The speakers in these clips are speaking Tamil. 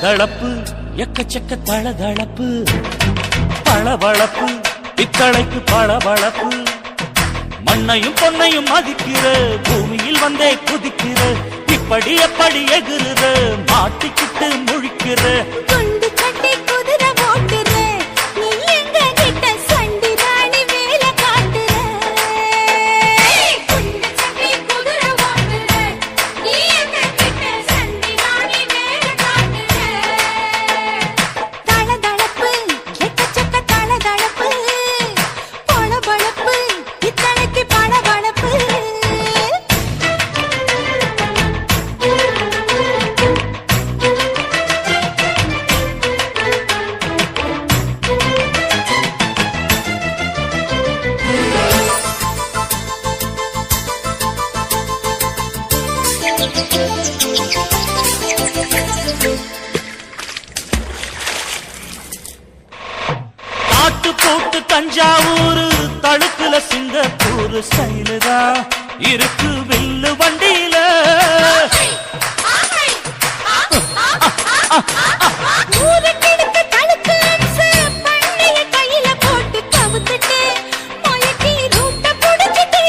தளதளப்பு எக்கச்சக்க தளதளப்பு பளபளப்பு பித்தளைக்கு பளபளப்பு மண்ணையும் பொன்னையும் மதிக்கிற பூமியில் வந்தே குதிக்கிற இப்படி எப்படி எகுற மாட்டிக்கிட்டு முழிக்கிற குண்டு கட்டி குதிரை ஓட்டுற நீ எங்க கிட்ட சண்டி ராணி வேலை காட்டுற குண்டு கட்டி குதிரை ஓட்டுற நீ எங்க கிட்ட சண்டி ராணி வேலை காட்டுற தளதளப்பு எக்கச்சக்க தளதளப்பு பளபளப்பு இத்தனைக்கு பளபளப்பு காட்டு போட்டு தஞ்சாவூர் தழுக்குல சிங்கப்பூர் ஸ்டைலுதா இருக்கு வில்லு வண்டியில ஊருக்கெடுத்து தழுக்கு அம்சு பண்ணைய கையில போட்டு கவுத்துட்டு மயக்கி ரூட்ட புடிச்சிட்டு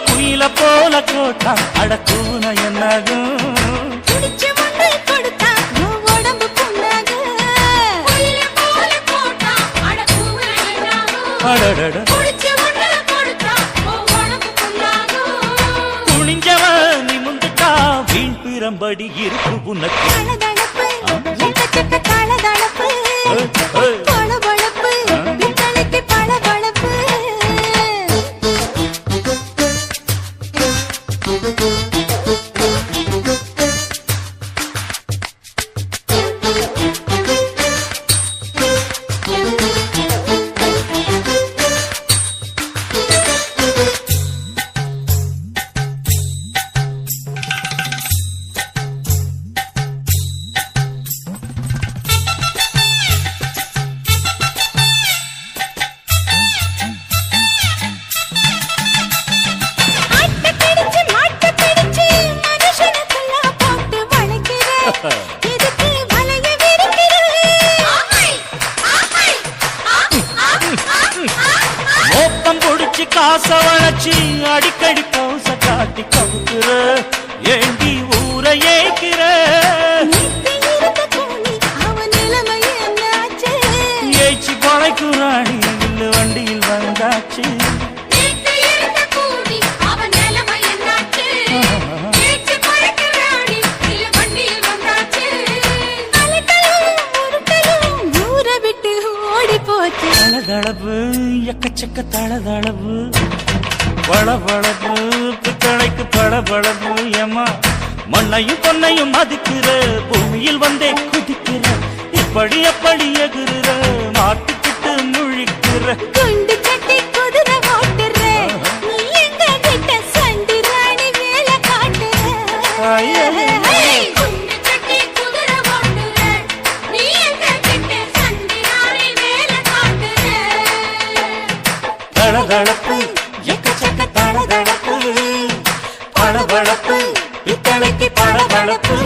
குயில போல கோட்டா அடக்கூன என்னாகும் குடிச்ச மண்ணு கொடுத்தா உன் உடம்பு புண்ணாகும் குயில போல போட்டா அடக்குவ என்னாகும் அடடட குடிச்ச மண்ணு கொடுத்தா உன் உடம்பு புண்ணாகும் குனிஞ்சவன் நிமிந்துட்டா வீண் பிரம்படி இருக்கு உனக்கு தளதளப்பு எக்கச்சக்க தளதளப்பு பளபளப்பு இத்தனைக்கு பளபளப்பு ஆட்ட பிடிச்சு மாட்ட பிடிச்சு மனுஷனுக்கெல்லாம் போட்டு வளைக்கிற எதுக்கு வலைய விரிக்கிற மோப்பம் புடிச்சு காச வளைச்சு அடிக்கடி பௌச காட்டி கவுக்குற ஏண்டி ஊரை ஏக்கிற நீத்தி இருந்த கூலி அவன் நிலைமை என்னாச்சு ஏச்சி கொலைக்குறாணி வில்லு வண்டியில் வந்தாச்சு நீத்தி இருந்த கூலி அவன் நிலைமை என்னாச்சு ஏச்சு பறக்கறானி இல்ல வண்டியில் வந்தாச்சு அலட்டலும் உருட்டலும் ஊரை விட்டு ஓடி போச்சு தளதளவு எக்கச்சக்க தளதளவு பளபளப்பு பித்தளைக்கு பளபளப்பு ஏமா மண்ணையும் பொன்னையும் மதிக்கிற பூமியில் வந்தே குதிக்கிற இப்படி எப்படி எகுற மாட்டிக்கிட்டு முழிக்கிற குண்டு கட்டி குதிரை ஓட்டுற நீ எங்க கிட்ட சண்டி ராணி வேலை காட்டுற குண்டு கட்டி குதிரை ஓட்டுற நீ எங்க கிட்ட சண்டி ராணி வேலை காட்டுற தளதளப்பு எக்கச்சக்க தளதளப்பு பளபளப்பு இத்தனைக்கு பளபளப்பு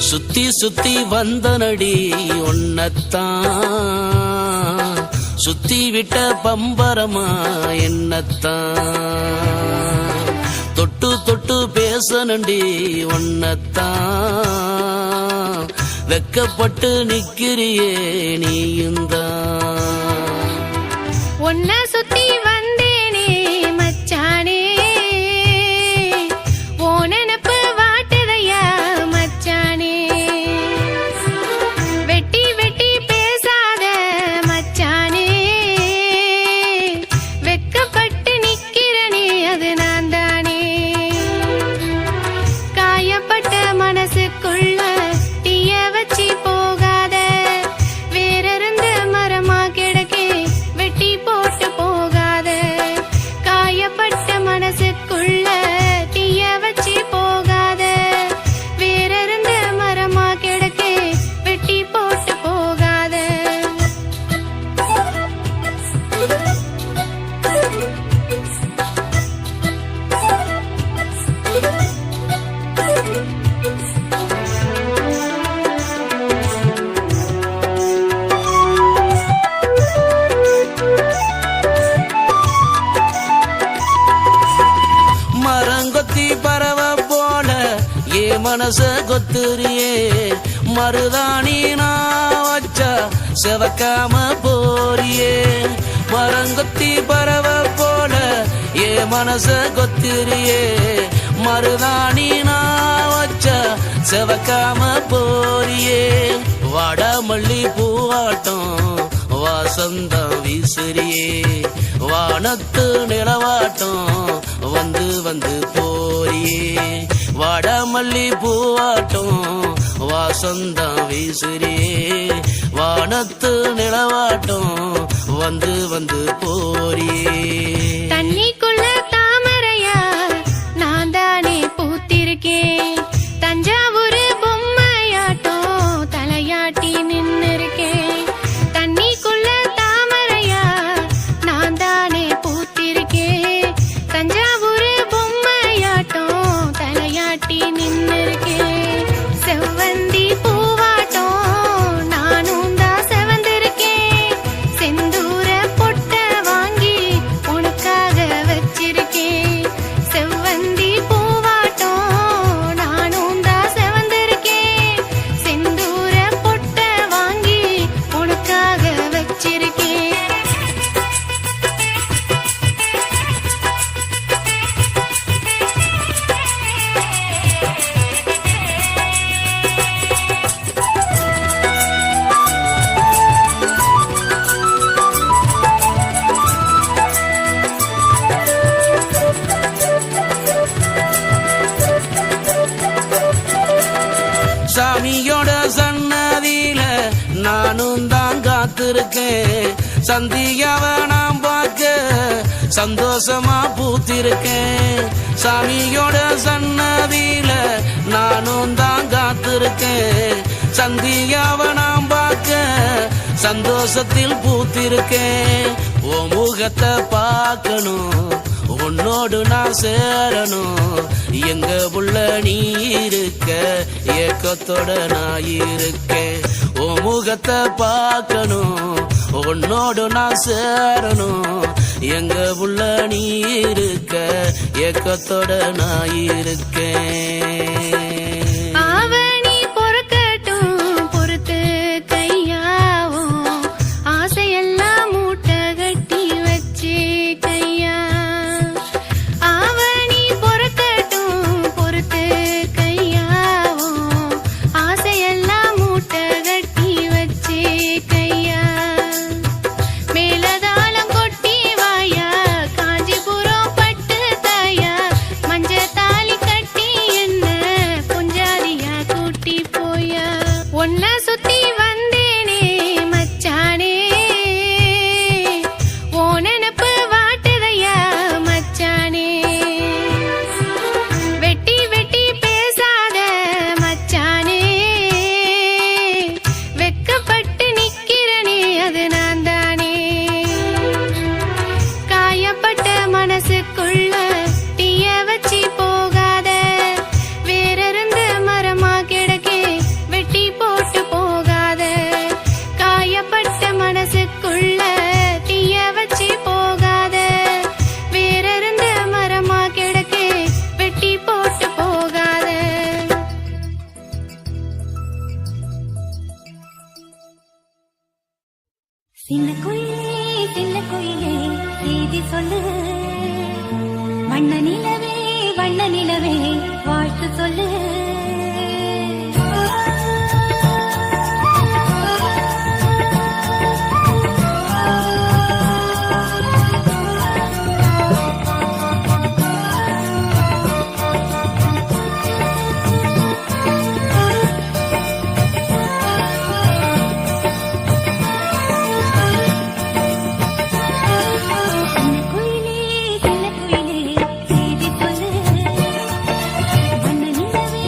சுத்தி சுத்தி வந்த நடி ஒன்னத்தான் சுத்தி விட்ட பம்பரமா என்னத்தான் தொட்டு தொட்டு பேசனண்டி ஒன்னத்தான் வெக்கப்பட்டு நிக்கிறியே நீயுந்தான் ஒன்ன சுத்தி வந்தேனே மச்சானே ஓ நினப்பு வாட்டுதையா மச்சானே வெட்டி வெட்டி பேசாத மச்சானே வெக்கப்பட்டு நிக்கிறனே அது நான் தானே காயப்பட்ட மனசுக்குள்ள மனச கொத்துறியே மருதாணி நான் வச்சா செவக்காம போறியே மரங்கொத்தி பறவை போல ஏ மனச கொத்துறியே மருதாணி நான் வச்சா செவக்காம போறியே வாடாமல்லி பூவாட்டம் வாசந்தம் வீசுறியே வானத்து நிலவாட்டம் வந்து வந்து போறியே வாடாமல்லி பூவாட்டம் வாசந்தம் வீசுறியே வானத்து நிலவாட்டம் வந்து வந்து போறியே தண்ணிக்குள்ள தாமரையா நான் தானே பூத்திருக்கேன் தஞ்சாவூர் பொம்மையாட்டம் தலையாட்டி நின்னு இருக்கேன் தண்ணிக்குள்ள தாமரையா நான் தானே பூத்திருக்கேன் தஞ்சாவூர் பொம்மையாட்டம் தலையாட்டி நின்னு இருக்கேன் செவ்வந்தி பூவாட்டம் நானும் தான் செவந்திருக்கேன் செந்தூர பொட்ட வாங்கி உனக்காக வச்சிருக்கேன் செவ்வந்தி பூவாட்டம் நானும் தான் செவந்திருக்கேன் செந்தூர பொட்ட வாங்கி உனக்காக வச்சிருக்கேன் சாமியோட சன்னதியில நானும் தான் காத்திருக்கேன் சந்தியாவ நான் பார்க்க சந்தோஷமா பூத்திருக்கேன் சாமியோட சன்னதியில நானும் தான் காத்திருக்கேன் சந்தியாவ நான் பார்க்க சந்தோஷத்தில் பூத்திருக்கேன் ஓ முகத்தை பார்க்கணும் உன்னோடு நான் சேரணும் எங்க புள்ள நீ இருக்க ஏக்கத்தோட நான் இருக்கேன் ஓ முகத்தை பார்க்கணும் உன்னோடு நான் சேரணும் எங்க புள்ள நீ இருக்க ஏக்கத்தோட நான் இருக்கேன் ஆவணி பொறுக்கட்டும் பொறுத்து கையாவும் ஆசையெல்லாம் மூட்டை கட்டி வச்சு கையா ஆவணி பொறுக்கட்டும் பொறுத்து கையாவும் ஆசையெல்லாம் மூட்டை கட்டி வச்சு கையா மேலதாளம் கொட்டி வாயா காஞ்சிபுரம் பட்டு தாயா மஞ்ச தாலி கட்டி என்ன பொஞ்சாதியா கூட்டி போயா ஒன்ன சுத்தி வந்தேனே மச்சானே ஓ நினப்பு வாட்டுதையா மச்சானே வெட்டி வெட்டி பேசாத மச்சானே வெக்கப்பட்டு நிக்கிறனே அது நான் தானே காயப்பட்ட மனசுக்குள்ள தீய வச்சு போகாத வேறிருந்து மரமா கிடக்கே வெட்டி போட்டு போகாத காயப்பட்ட மனசுக்குள்ள தீய வச்சு போகாத வேறிருந்து மரமா கிடக்கே வெட்டி போட்டு போகாத சின்ன குயிலே செய்தி சொல்லு வண்ண நிலவே வாழ்த்து சொல்லு சின்ன குயிலே செய்தி சொல்லு வண்ண நிலவே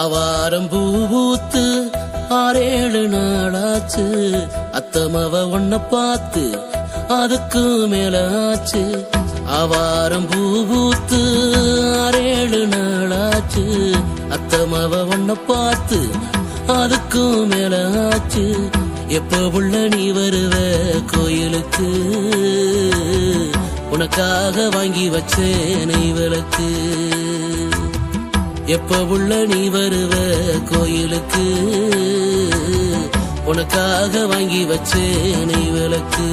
ஆவாரம் பூத்து 6-7 நாளாச்சு, அத்தமவ ஒன்ன பார்த்து அதுக்கு மேல ஆச்சு. ஆவாரம் பூத்து 6-7 நாளாச்சு, அத்தமவ ஒன்ன பார்த்து அதுக்கு மேல ஆச்சு. எப்ப உள்ள நீ வருவ கோயிலுக்கு, உனக்காக வாங்கி வச்சேன் நெய் விளக்கு. எப்ப உள்ள நீ வருவ கோயிலுக்கு, உனக்காக வாங்கி வச்சேன் நெய் விளக்கு.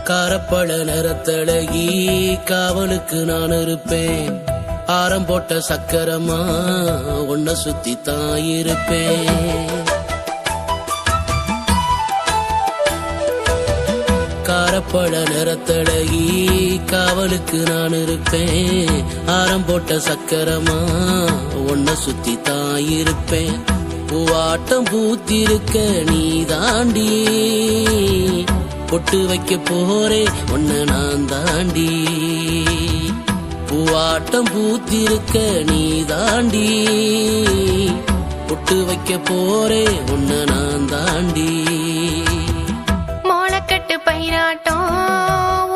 காரப்பழ நிறத்தழகி காவலுக்கு நான் இருப்பேன். ஆரம் போட்ட சக்கரமா உன்னை சுத்தி தான் இருப்பேன். காரப்பழ நிறத்தழகி காவலுக்கு நான் இருப்பேன். ஆரம் போட்ட சக்கரமா உன்னை சுத்தி தான் இருப்பேன். பூவாட்டம் பூத்திருக்க நீ தாண்டி, பொட்டு வைக்க போறே உன்னை நான் தாண்டி. பூவாட்டம் பூத்திருக்க நீ தாண்டி, பொட்டு வைக்க போறே உன்னை நான் தாண்டி. மோளக்கட்டு பயிராட்டம்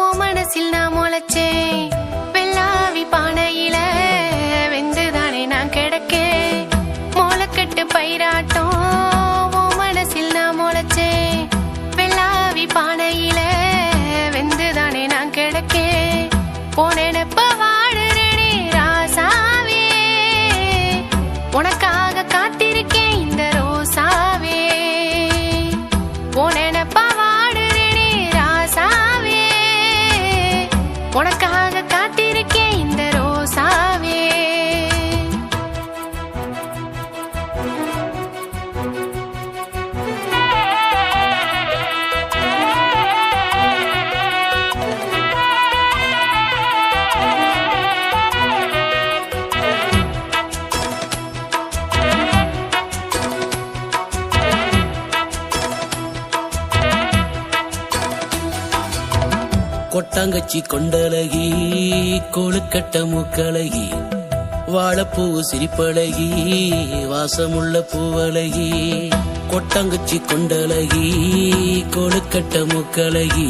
ஓ மனசு மனசில் நான் முளைச்சேன் வெள்ளாவி பானையில வெந்துதானே நான் கிடக்கேன் மோளக்கட்டு பயிராட்டம் உன் மனசில் நான் முளைச்சேன் வெள்ளாவி பானையில வெந்துதானே நான் கிடக்கேன் போனேனப்ப வாடுறேனே ராசாவே உனக்காக காத்திருக்கேன் இந்த ரோசாவே போனேனப்ப வாடுறேனே ராசாவே உனக்காக காத்திருக்கேன் இந்த ரோசாவே கொட்டாங்கச்சி கொண்டழகி கொழுக்கட்ட மூக்கழகி வாழைப்பூ சிரிப்பழகி வாசமுள்ள பூவழகி கொட்டாங்கச்சி கொண்டழகி கொழுக்கட்ட மூக்கழகி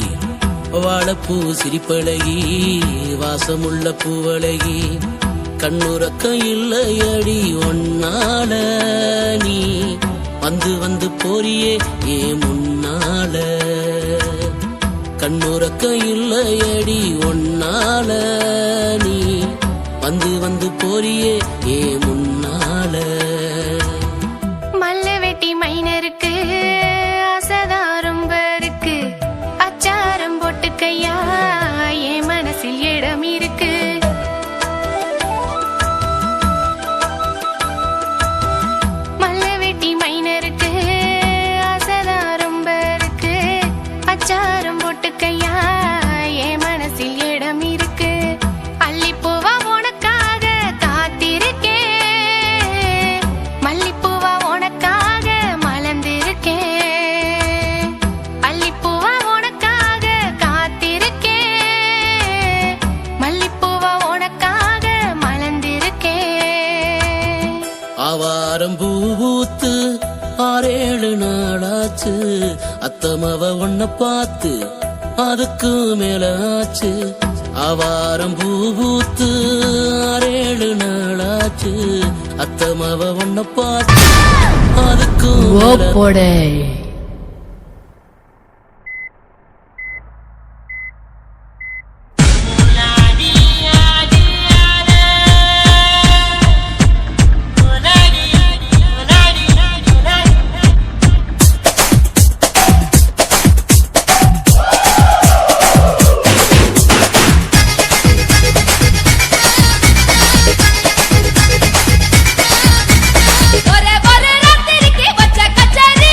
வாழைப்பூ சிரிப்பழகி வாசமுள்ள பூவழகி கண்ணுறக்கம் இல்லையடி ஒன்னால நீ வந்து வந்து போறியே ஏ முன்னால கண்ணுறக்க இல்லையடி ஒன்னால நீ வந்து வந்து போறியே ஏ முன்னால மல்ல வெட்டி மைனருக்கு ஆசைதான் ரொம்ப இருக்கு அச்சாரம் போட்டு கையா என் மனசில் இடம் இருக்கு மல்ல வெட்டி மைனருக்கு ஆசைதான் ரொம்ப இருக்கு அச்சாரம் போட்டு கையா என் மனசில் இடம் இருக்கு அள்ளிப்பூவா உனக்காக காத்திருக்கேன் மல்லிப்பூவா உனக்காக மலர்ந்திருக்கேன் அள்ளிப்பூவா உனக்காக காத்திருக்கேன் மல்லிப்பூவா உனக்காக மலர்ந்திருக்கேன் ஆவாரம் பூத்து 6-7 நாளாச்சு அத்தமவ ஒன்ன பார்த்து அதுக்கு மேல ஆச்சு ஆவாரம் பூத்து 6-7 நாளாச்சு அத்தமவ ஒன்ன பார்த்து அதுக்கு மேல ஒரே ராத்திரிக்கு வச்ச கச்சேரி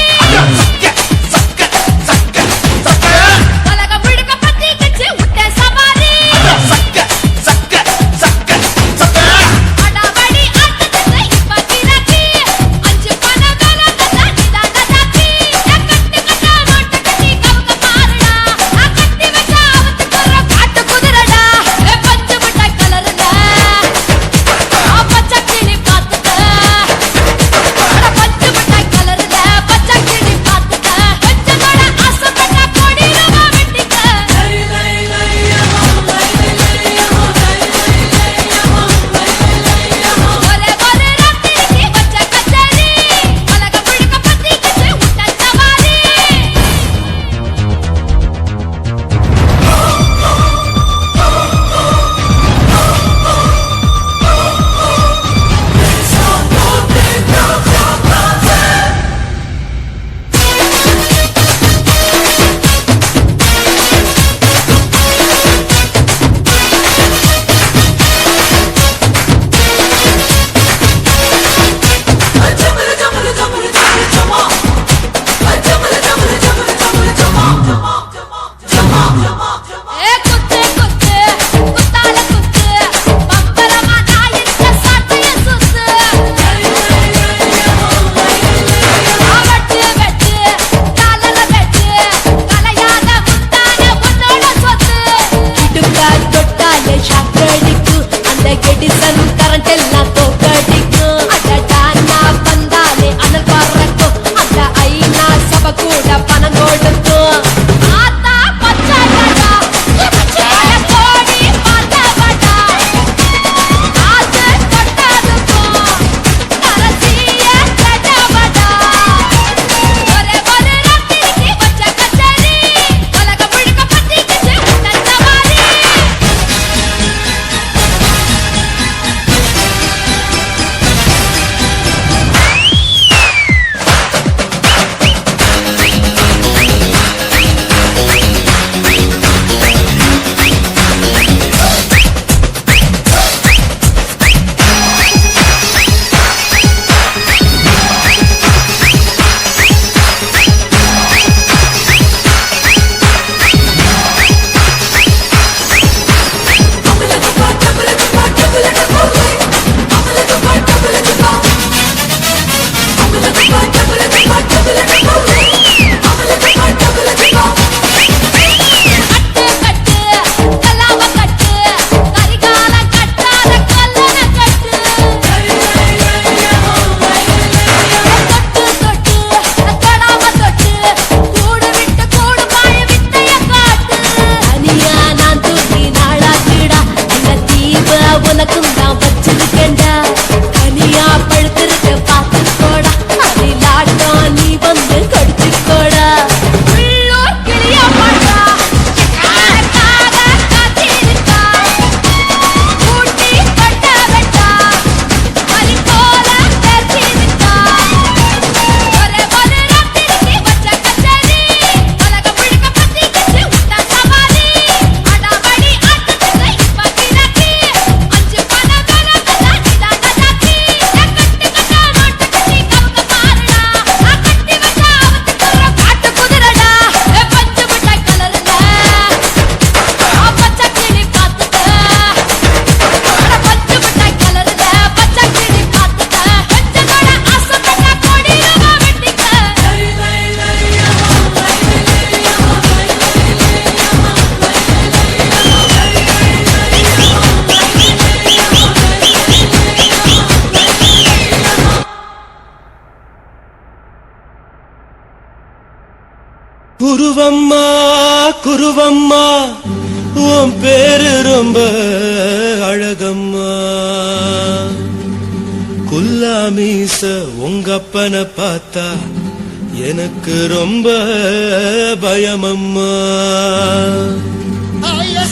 குருவம்மா குருவம்மா உன் பேரு ரொம்ப அழகம்மா குல்லாமீச உங்க அப்பனை பார்த்தா எனக்கு ரொம்ப பயமம்மா ஐயா